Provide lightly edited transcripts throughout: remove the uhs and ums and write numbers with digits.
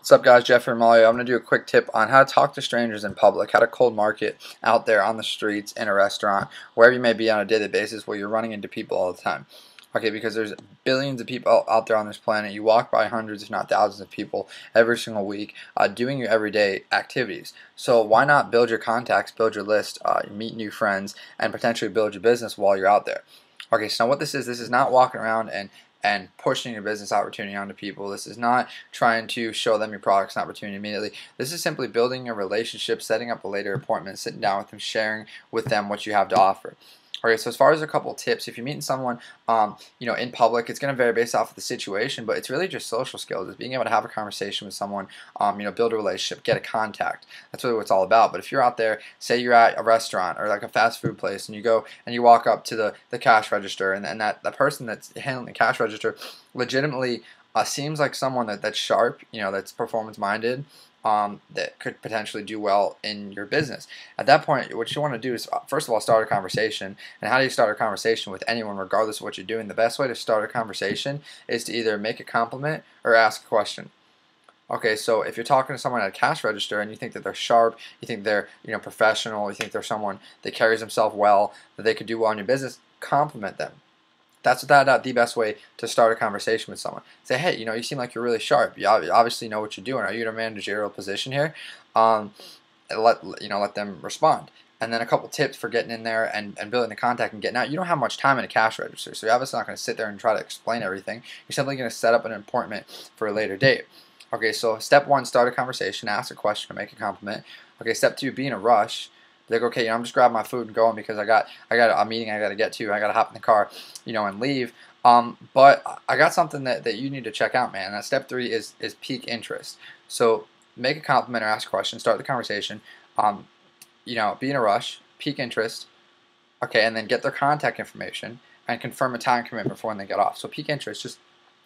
What's up, guys? Jeffrey Malia. I'm going to do a quick tip on how to talk to strangers in public, how to cold market out there on the streets, in a restaurant, wherever you may be on a daily basis where you're running into people all the time. Okay, because there's billions of people out there on this planet. You walk by hundreds, if not thousands of people every single week doing your everyday activities. So why not build your contacts, build your list, meet new friends, and potentially build your business while you're out there. Okay, so what this is not walking around and pushing your business opportunity onto people. This is not trying to show them your products and opportunity immediately. This is simply building a relationship, setting up a later appointment, sitting down with them, sharing with them what you have to offer. Okay, so as far as a couple of tips, if you're meeting someone, in public, it's going to vary based off of the situation, but it's really just social skills. It's being able to have a conversation with someone, build a relationship, get a contact. That's really what it's all about. But if you're out there, say you're at a restaurant or like a fast food place, and you go and you walk up to the cash register, and that person that's handling the cash register legitimately seems like someone that's sharp, that's performance minded, that could potentially do well in your business. At that point, what you want to do is, first of all, start a conversation. And how do you start a conversation with anyone, regardless of what you're doing? The best way to start a conversation is to either make a compliment or ask a question. Okay, so if you're talking to someone at a cash register and you think that they're sharp, you think they're professional, you think they're someone that carries themselves well, that they could do well in your business, compliment them. That's without the best way to start a conversation with someone. Say, hey, you seem like you're really sharp. You obviously know what you're doing. Are you in a managerial position here? Let them respond. And then a couple tips for getting in there and building the contact and getting out. You don't have much time in a cash register, so you're obviously not going to sit there and try to explain everything. You're simply going to set up an appointment for a later date. Okay, so step one, start a conversation, ask a question, or make a compliment. Okay, step two, be in a rush. Like, okay, I'm just grabbing my food and going because I got a meeting I got to get to. I got to hop in the car, and leave. But I got something that you need to check out, man. That step three is peak interest. So make a compliment or ask a question, start the conversation. Be in a rush, peak interest. Okay, and then get their contact information and confirm a time commitment for when they get off. So peak interest,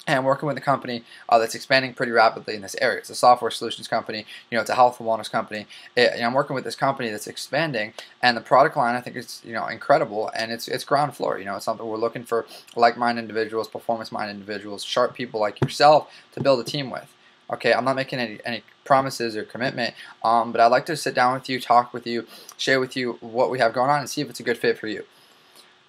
and I'm working with a company that's expanding pretty rapidly in this area. It's a software solutions company. It's a health and wellness company. I'm working with this company that's expanding, and the product line I think is incredible, and it's ground floor. It's something we're looking for like-minded individuals, performance-minded individuals, sharp people like yourself to build a team with. Okay, I'm not making any promises or commitment, but I'd like to sit down with you, talk with you, share with you what we have going on, and see if it's a good fit for you.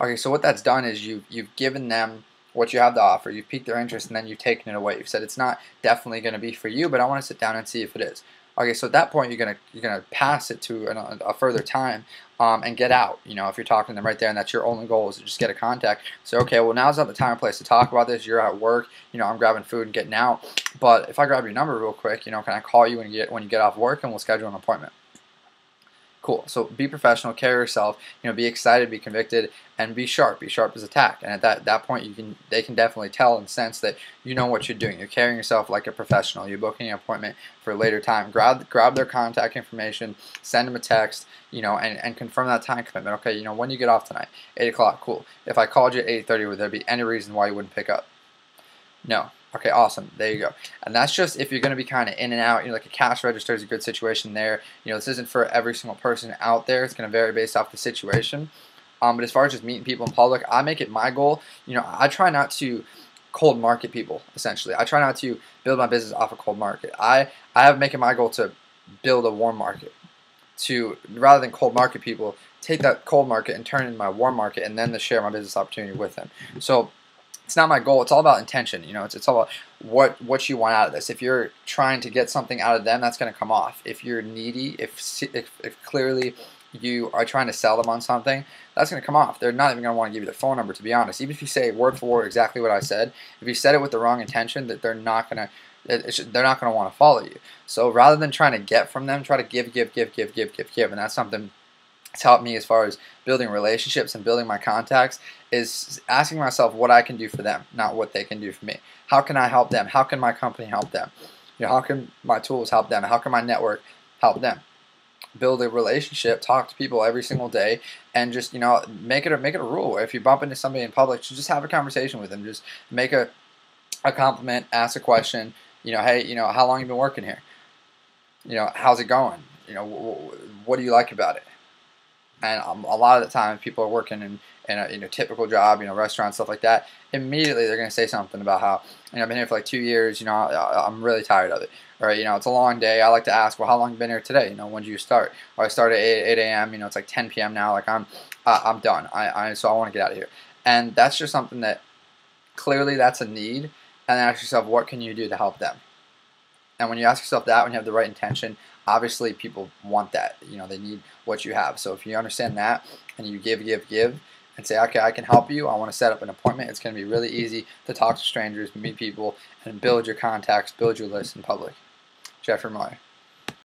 Okay, so what that's done is you've given them what you have to offer. You've piqued their interest, and then you've taken it away. You've said it's not definitely going to be for you, but I want to sit down and see if it is. Okay, so at that point, you're gonna pass it to a further time and get out. If you're talking to them right there, and that's your only goal is to just get a contact. So okay, well, now's not the time and place to talk about this. You're at work. I'm grabbing food and getting out. But if I grab your number real quick, can I call you when you get off work, and we'll schedule an appointment? Cool. So be professional, carry yourself, be excited, be convicted, and be sharp. Be sharp as a tack. And at that point, they can definitely tell and sense that you know what you're doing. You're carrying yourself like a professional. You're booking an appointment for a later time. Grab their contact information, send them a text, and confirm that time commitment. Okay, when you get off tonight, 8 o'clock. Cool. If I called you at 8:30, would there be any reason why you wouldn't pick up? No. Okay, awesome. There you go. And that's just if you're going to be kind of in and out. Like a cash register is a good situation there. This isn't for every single person out there. It's going to vary based off the situation. But as far as just meeting people in public, I make it my goal. I try not to cold market people, essentially. I try not to build my business off a cold market. I have make it my goal to build a warm market. Rather than cold market people, take that cold market and turn it into my warm market, and then to share my business opportunity with them. So it's not my goal. It's all about intention. It's all about what you want out of this. If you're trying to get something out of them, that's going to come off. If you're needy, if clearly you are trying to sell them on something, that's going to come off. They're not even going to want to give you their phone number, to be honest. Even if you say word for word exactly what I said, if you said it with the wrong intention, that they're not going to want to follow you. So rather than trying to get from them, try to give, and that's something it's helped me as far as building relationships and building my contacts, is asking myself what I can do for them, not what they can do for me. How can I help them? How can my company help them? How can my tools help them? How can my network help them? Build a relationship, talk to people every single day, and just make it a rule. If you bump into somebody in public, just have a conversation with them. Just make a compliment, ask a question. Hey, how long you been working here? How's it going? What do you like about it? And a lot of the time, people are working in a typical job, restaurant, stuff like that. Immediately, they're going to say something about how, I've been here for like 2 years, I'm really tired of it. Or, it's a long day. I like to ask, well, how long have you been here today? When did you start? Or I started at 8 a.m., it's like 10 p.m. now. Like, I'm done. So I want to get out of here. And that's just something that clearly that's a need. And then ask yourself, what can you do to help them? And when you ask yourself that, when you have the right intention, obviously people want that. They need what you have. So if you understand that and you give, and say, okay, I can help you. I want to set up an appointment. It's going to be really easy to talk to strangers, meet people, and build your contacts, build your list in public. Jeffrey Meyer.